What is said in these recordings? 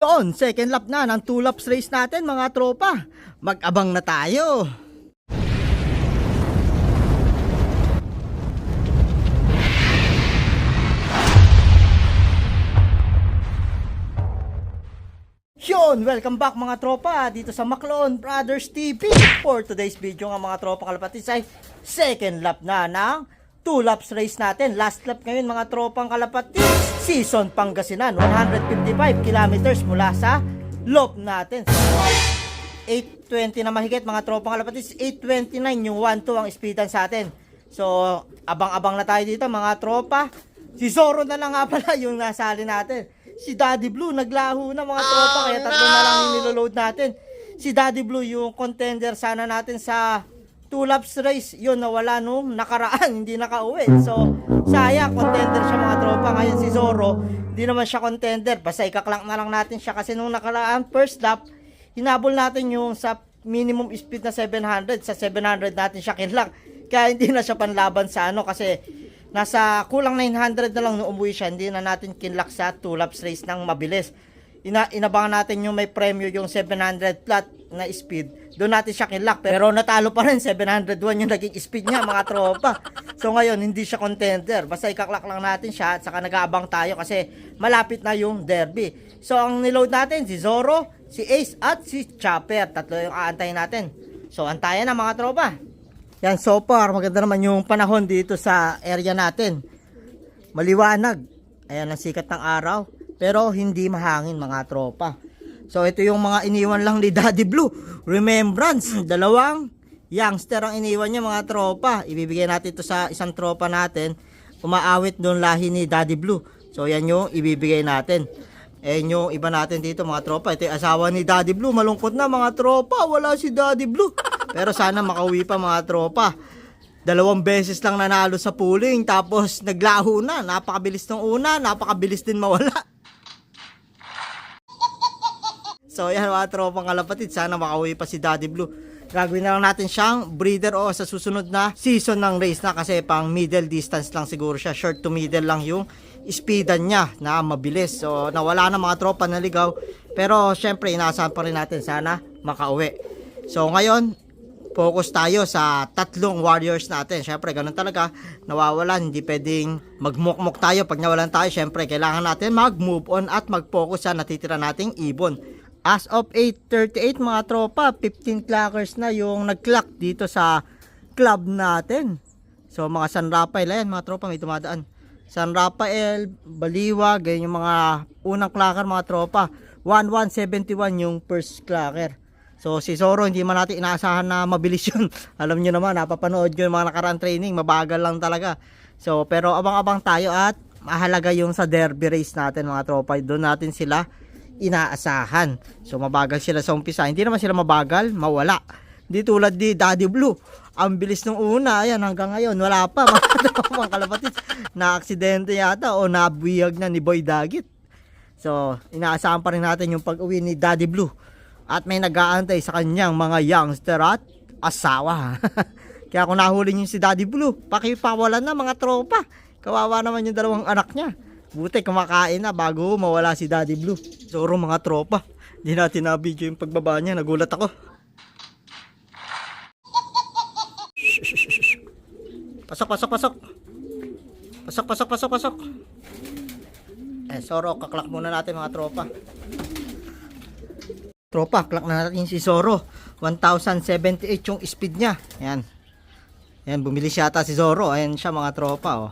Doon, second lap na ng 2 laps race natin mga tropa. Mag-abang na tayo. Yun, welcome back mga tropa dito sa Macloon Brothers TV. For today's video nga mga tropa kalapatids ay second lap na ng 2 laps race natin. Last lap ngayon mga tropang kalapatids, Season Pangasinan, 155 kilometers mula sa loop natin. So 820 na mahigit mga tropang kalapatids, 829 yung 1-2 ang speedan sa atin. So abang-abang na tayo dito mga tropa. Si Zoro na lang nga pala yung nasali natin. Si Daddy Blue naglaho na mga tropa, kaya tatlo na lang yung niloload natin. Si Daddy Blue yung contender sana natin sa 2 laps race, yun nawala nung nakaraan, hindi nakauwi. So sayang, contender siya mga tropa. Ngayon si Zoro, hindi naman siya contender, basta ikaklank na lang natin siya. Kasi nung nakaraan first lap, hinabol natin yung sa minimum speed na 700. Sa 700 natin siya kinlock, kaya hindi na siya panlaban sa ano, kasi nasa kulang 900 na lang nung umuwi siya. Hindi na natin kinlock sa 2 laps race ng mabilis. Inabangan natin yung may premyo, yung 700 flat na speed. Doon natin siya kinlock. Pero natalo pa rin, 701 yung naging speed niya mga tropa. So ngayon, hindi siya contender. Basta ikaklak lang natin siya at saka nag-aabang tayo kasi malapit na yung derby. So ang niload natin, si Zoro, si Ace at si Chopper. Tatlo yung aantayin natin. So antayan na mga tropa. Yan, so far, maganda naman yung panahon dito sa area natin. Maliwanag. Ayan ang sikat ng araw. Pero hindi mahangin mga tropa. So ito yung mga iniwan lang ni Daddy Blue. Remembrance. Dalawang youngster ang iniwan niya mga tropa. Ibibigay natin ito sa isang tropa natin. Umaawit doon lahi ni Daddy Blue. So yan yung ibibigay natin. Ayan yung iba natin dito mga tropa. Ito yung asawa ni Daddy Blue. Malungkot na mga tropa. Wala si Daddy Blue. Pero sana makauwi pa mga tropa. 2 beses lang nanalo sa pooling. Tapos naglaho na. Napakabilis ng una. Napakabilis din mawala. So yan mga tropang kalapatid. Sana makauwi pa si Daddy Blue. Gagawin na lang natin siyang breeder o sa susunod na season ng race na. Kasi pang middle distance lang siguro siya. Short to middle lang yung speedan niya na mabilis. So nawala na mga tropa, naligaw. Pero syempre inaasahan pa rin natin sana makauwi. So ngayon focus tayo sa 3 warriors natin. Syempre ganun talaga, nawawalan, hindi pwedeng magmukmok tayo. Pag nawalan tayo, syempre kailangan natin mag-move on at mag-focus sa natitira nating ibon. As of 8:38 mga tropa, 15 clockers na yung nag-clock dito sa club natin. So mga San Rafael, ayan mga tropa, may tumadaan. San Rafael, Baliwa, ganyan yung mga unang clocker mga tropa. 1171 yung first clocker. So si Zoro, hindi man natin inaasahan na mabilis yun. Alam nyo naman, napapanood nyo yung mga nakaraan training, mabagal lang talaga. So pero abang-abang tayo at mahalaga yung sa derby race natin mga tropa. Doon natin sila inaasahan. So mabagal sila sa umpisa. Hindi naman sila mabagal, mawala. Hindi tulad ni Daddy Blue. Ang bilis nung una, ayan hanggang ngayon wala pa mga tropang kalapatid. Na-aksidente yata o nabuyag na ni Boy Dagit. So inaasahan pa rin natin yung pag-uwi ni Daddy Blue. At may nag-aantay sa kanyang mga youngster at asawa. Kaya kung nahuli niyo si Daddy Blue, pakipawalan na mga tropa. Kawawa naman yung 2 anak niya. Buti kumakain na bago mawala si Daddy Blue. Zoro mga tropa, hindi natin na-video yung pagbaba niya. Nagulat ako. Pasok, pasok, pasok. Pasok, pasok, pasok, pasok. Zoro, kaklak muna natin mga tropa. Tropa, clock na natin si Zoro. 1078 yung speed niya. Ayan. Ayan, bumilis yata si Zoro. Ayan siya mga tropa, oh.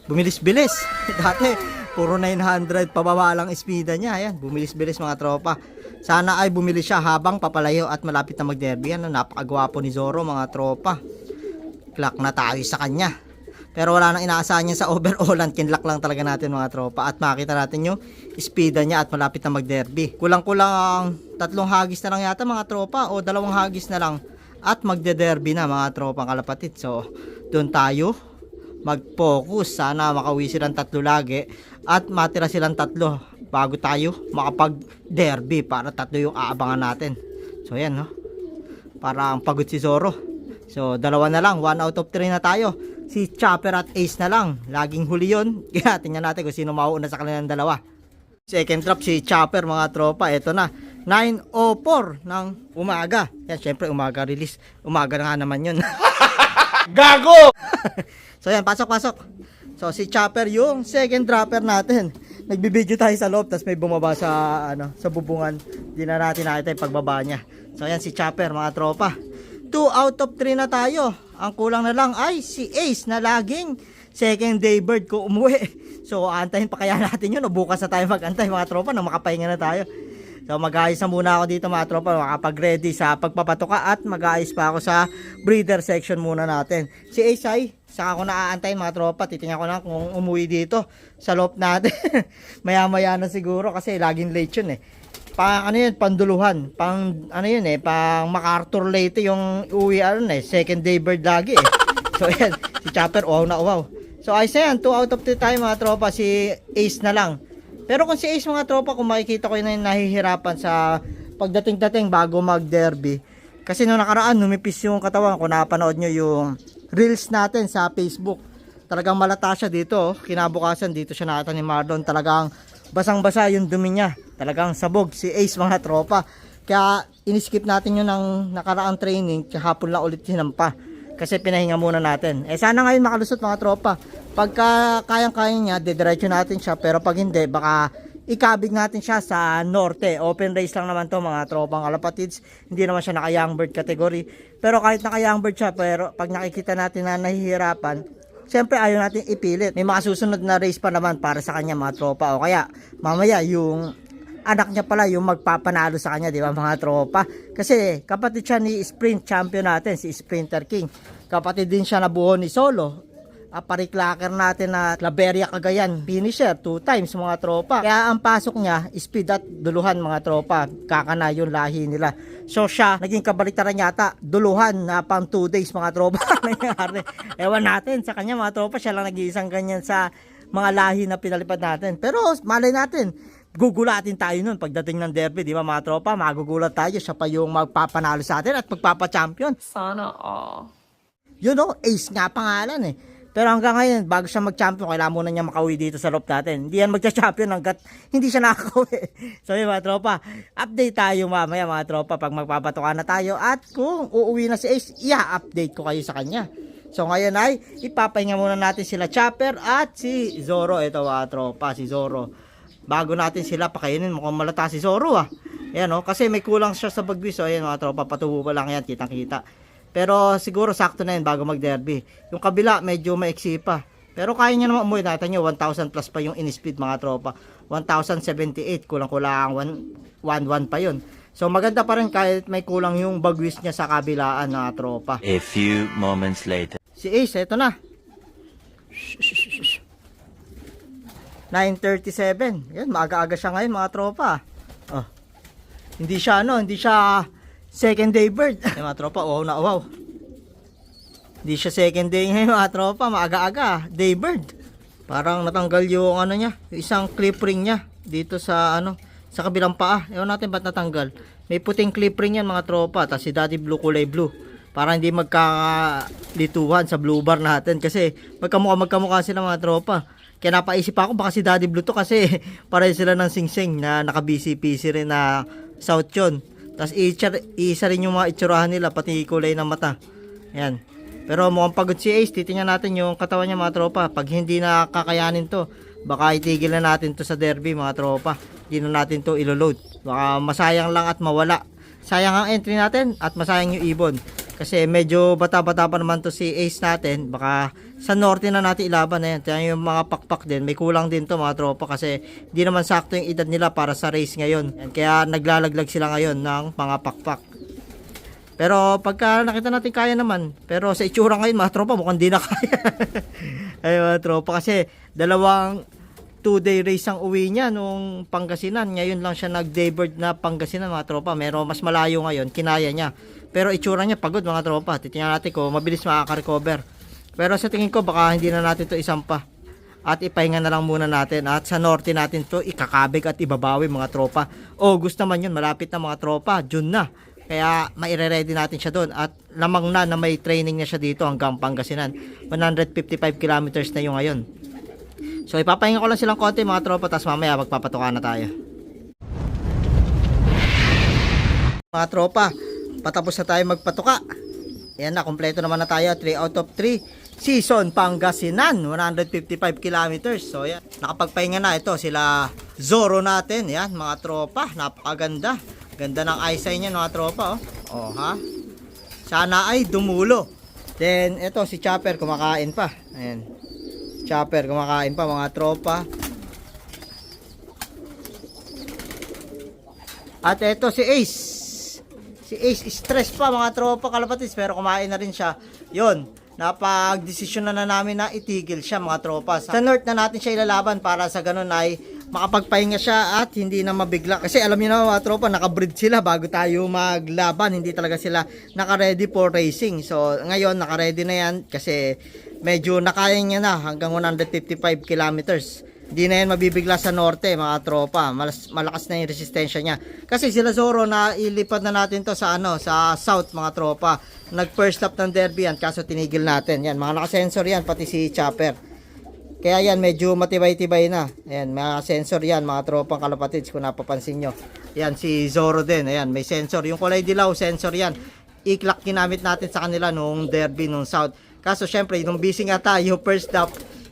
Bumilis-bilis. Dati, puro 900 pababa lang speed niya. Ayan, bumilis-bilis mga tropa. Sana ay bumilis siya habang papalayo at malapit na mag-derby. Ano, napakagwapo ni Zoro mga tropa. Clock na tayo sa kanya. Pero wala nang inaasahan niya sa overallan. Kinlock lang talaga natin mga tropa. At makita natin yung speed niya at malapit na mag-derby. Kulang-kulang 3 hagis na lang yata mga tropa. O 2 hagis na lang. At magde-derby na mga tropa kalapatid. So, doon tayo mag-focus. Sana makauwi silang 3 lagi. At matira silang 3 bago tayo makapag-derby. Para 3 yung aabangan natin. So, yan no. Parang pagod si Zoro. So, 2 na lang. 1 out of 3 na tayo. Si Chopper at Ace na lang. Laging huli yun. Kaya tingnan natin kung sino mauuna sa kanilang 2. Second drop si Chopper mga tropa. Ito na. 9:04 ng umaga. Yan, syempre umaga release. Umaga na nga naman yun. Gago! So yan, pasok. So si Chopper yung second dropper natin. Nagbibideo tayo sa loob, tapos may bumaba sa sa bubungan. Hindi na natin nakita yung pagbaba niya. So yan si Chopper mga tropa. 2 out of 3 na tayo. Ang kulang na lang ay si Ace na laging second day bird ko umuwi. So aantayin pa kaya natin yun o bukas na tayo mag-antay mga tropa nang makapahinga na tayo. So mag-aayos na muna ako dito mga tropa, makapag-ready sa pagpapatuka at mag-aayos pa ako sa breeder section muna natin. Si Ace ay saka ako naaantay mga tropa, titingnan ko lang kung umuwi dito sa loob natin. Maya-maya na siguro kasi laging late yun eh. Pang panduluhan, pang pang MacArthur late yung uwi second day bird lagi eh. So yan, si Chopper uwaw na uwaw. So ayos na yan, 2 out of 3 tayo mga tropa, si Ace na lang. Pero kung si Ace mga tropa, kung makikita ko yun na nahihirapan sa pagdating-dating bago mag-derby. Kasi nung nakaraan, numipis yung katawan. Kung napanood nyo yung reels natin sa Facebook, talagang malata siya dito. Kinabukasan, dito siya nakita ni Marlon. Talagang basang-basa yung dumi niya. Talagang sabog si Ace mga tropa. Kaya iniskip natin yun ng nakaraang training. Kaya hapon lang ulit sinampa. Kasi pinahinga muna natin. Sana ngayon makalusot mga tropa. Pagka kayang-kaya niya, didiretso natin siya. Pero pag hindi, baka ikabig natin siya sa norte. Open race lang naman to mga tropang kalapatids. Hindi naman siya naka young bird category. Pero kahit naka young bird siya, pero pag nakikita natin na nahihirapan, siyempre ayaw natin ipilit. May mga susunod na race pa naman para sa kanya mga tropa. O kaya mamaya yung anak niya pala yung magpapanalo sa kanya, di ba mga tropa? Kasi kapatid siya ni sprint champion natin, si Sprinter King. Kapatid din siya nabuo ni Solo. Pariklaker natin na Claveria Cagayan finisher 2 times mga tropa. Kaya ang pasok niya speed at duluhan mga tropa, kakana yung lahi nila. So siya naging kabaliktaran yata, duluhan na pang 2 days mga tropa. Nangyari, ewan natin sa kanya mga tropa, siya lang nag-iisang ganyan sa mga lahi na pinalipad natin. Pero malay natin, gugulatin tayo nun pagdating ng derby, di ba mga tropa? Magugulat tayo, siya pa yung magpapanalo sa atin at magpapa-champion. Sana all. You know, Ace nga pangalan eh. Pero hanggang ngayon, bago siya mag-champion, kailangan muna niya makauwi dito sa loob natin. Hindi yan mag-champion hanggat hindi siya nakakauwi. So yun mga tropa, update tayo mamaya mga tropa pag magpapatukan na tayo. At kung uuwi na si Ace, update ko kayo sa kanya. So ngayon ay, ipapahinga muna natin sila Chopper at si Zoro. Ito mga tropa, si Zoro. Bago natin sila pakainin, mukhang malata si Zoro ah. Ayan o, kasi may kulang siya sa bagwis. So ayan mga tropa, patubo pa lang yan, kitang-kita. Pero siguro sakto na yun bago mag-derby. Yung kabila medyo maiksi pa. Pero kaya niya naman umuwi. Nakita nyo 1,000 plus pa yung in-speed mga tropa. 1,078. Kulang-kulang 1,1 pa yun. So maganda pa rin kahit may kulang yung bagwis niya sa kabilaan mga tropa. A few moments later. Si Ace, eto na. 9:37. Yan, maaga-aga siya ngayon mga tropa. Oh. Hindi siya second day bird. Ay, mga tropa, uwaw na uwaw. Hindi siya second day ngayon mga tropa, maaga-aga, day bird. Parang natanggal yung niya, yung isang clip ring niya dito sa sa kabilang paa. Ewan natin ba't natanggal. May puting clip ring yan mga tropa, tapos si Daddy Blue kulay blue. Para hindi magkakalituhan sa blue bar natin kasi magkamukha sila mga tropa. Kaya napaisip ako baka si Daddy Blue to kasi pareho sila ng singsing na naka-BC-PC rin na South yun. Tapos isa rin yung mga itsurahan nila, pati kulay ng mata. Ayan. Pero mukhang pagod si Ace, titingnan natin yung katawan niya mga tropa. Pag hindi na kakayanin to, baka itigil na natin to sa derby mga tropa. Hindi na natin to iloload. Baka masayang lang at mawala. Sayang ang entry natin at masayang yung ibon. Kasi medyo bata-bata pa naman to si Ace natin. Baka sa norte na natin ilaban na yan. Kaya yung mga pakpak din, may kulang din to mga tropa. Kasi di naman sakto yung edad nila para sa race ngayon. Kaya naglalaglag sila ngayon ng mga pakpak. Pero pagka nakita natin kaya naman. Pero sa itsura ngayon mga tropa, mukhang di na kaya. Ay mga tropa, kasi dalawang 2-day race ang uwi niya nung Pangasinan. Ngayon lang siya nag-daybird na Pangasinan mga tropa. Meron mas malayo ngayon, kinaya niya. Pero itsura niya pagod mga tropa. Titingnan natin kung mabilis makaka-recover. Pero sa tingin ko baka hindi na natin to isampa. At ipahinga na lang muna natin. At sa norte natin to ikakabig at ibabawi mga tropa. August naman yun, malapit na mga tropa. June na. Kaya maire-ready natin siya doon. At lamang na may training na siya dito hanggang Pangasinan. 155 kilometers na yung ngayon. So ipapahinga ko lang silang konti mga tropa, tapos mamaya magpapatuka na tayo. Mga tropa, patapos na tayo magpatuka. Yan na, kompleto naman na tayo. 3 out of 3. Season Pangasinan, 155 kilometers. So yan, nakapagpahinga na ito sila Zoro natin. Yan mga tropa, napakaganda. Ganda ng eyesight niya mga tropa. Oh, ha? Sana ay dumulo. Then ito si Chopper kumakain pa. Ayan. Chopper kumakain pa mga tropa. At ito si Ace. Si Ace stress pa mga tropa kalapatis pero kumain na rin siya. Yun, napag-desisyon na namin na itigil siya mga tropa. Sa North na natin siya ilalaban para sa ganun ay makapagpahinga siya at hindi na mabigla. Kasi alam niyo na mga tropa, nakabreed sila bago tayo maglaban. Hindi talaga sila naka-ready for racing. So ngayon naka-ready na yan kasi medyo nakaya niya na hanggang 155 kilometers. Hindi na yan mabibigla sa norte mga tropa. Malakas na yung resistensya niya. Kasi sila Zoro na ilipat na natin to sa sa south mga tropa. Nag first lap ng derby yan kaso tinigil natin. Yan mga naka-sensor yan pati si Chopper. Kaya yan medyo matibay-tibay na. Ayan mga sensor yan mga tropang kalapatids kung napapansin nyo. Yan si Zoro din. Ayan may sensor. Yung kulay dilaw sensor yan. I-clock ginamit natin sa kanila nung derby nung south. Kaso syempre nung busy nga tayo first lap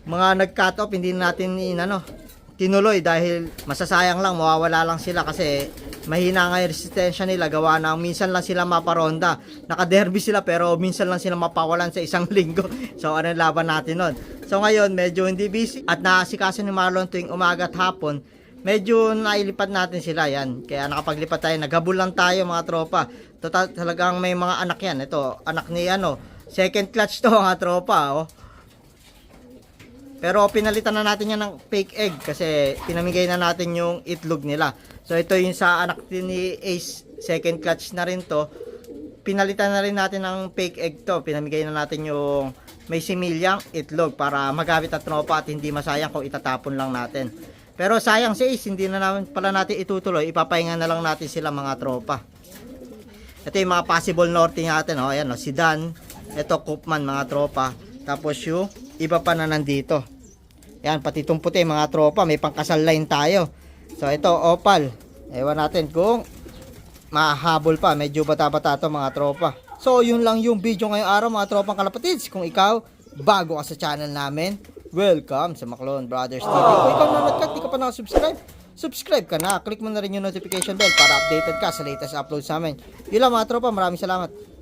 mga nag-cut off hindi natin tinuloy dahil masasayang lang, mawawala lang sila kasi mahina nga yung resistensya nila gawa na minsan lang sila maparonda. Naka-derby sila pero minsan lang sila mapawalan sa isang linggo. So ano yung laban natin nun? So ngayon medyo hindi busy at naasikaso ni Marlon tuwing umaga at hapon. Medyo nailipat natin sila yan. Kaya nakapaglipat tayo, naghabol lang tayo mga tropa. Total talagang may mga anak yan. Ito, anak ni second clutch to mga tropa Pero pinalitan na natin yan ng fake egg kasi pinamigay na natin yung itlog nila. So ito yung sa anak din ni Ace, second clutch na rin to. Pinalitan na rin natin ng fake egg to. Pinamigay na natin yung may similyang itlog para magamit at tropa at hindi masayang kung itatapon lang natin. Pero sayang si Ace, hindi na naman pala natin itutuloy. Ipapahinga na lang natin sila mga tropa. Ito yung mga possible norte natin. Ayan, si Dan. Ito Koopman mga tropa. Tapos yung iba pa na nandito. Yan, pati itong puti mga tropa, may pangkasal line tayo. So ito, opal. Ewan natin kung mahabol pa, medyo bata-bata to mga tropa. So yun lang yung video ngayong araw mga tropang kalapatids. Kung ikaw, bago ka sa channel namin, welcome sa Maclon Brothers TV. Kung ikaw nanonood di ka pa nakasubscribe, subscribe ka na. Click mo na rin yung notification bell para updated ka sa latest uploads namin. Yun lang mga tropa, maraming salamat.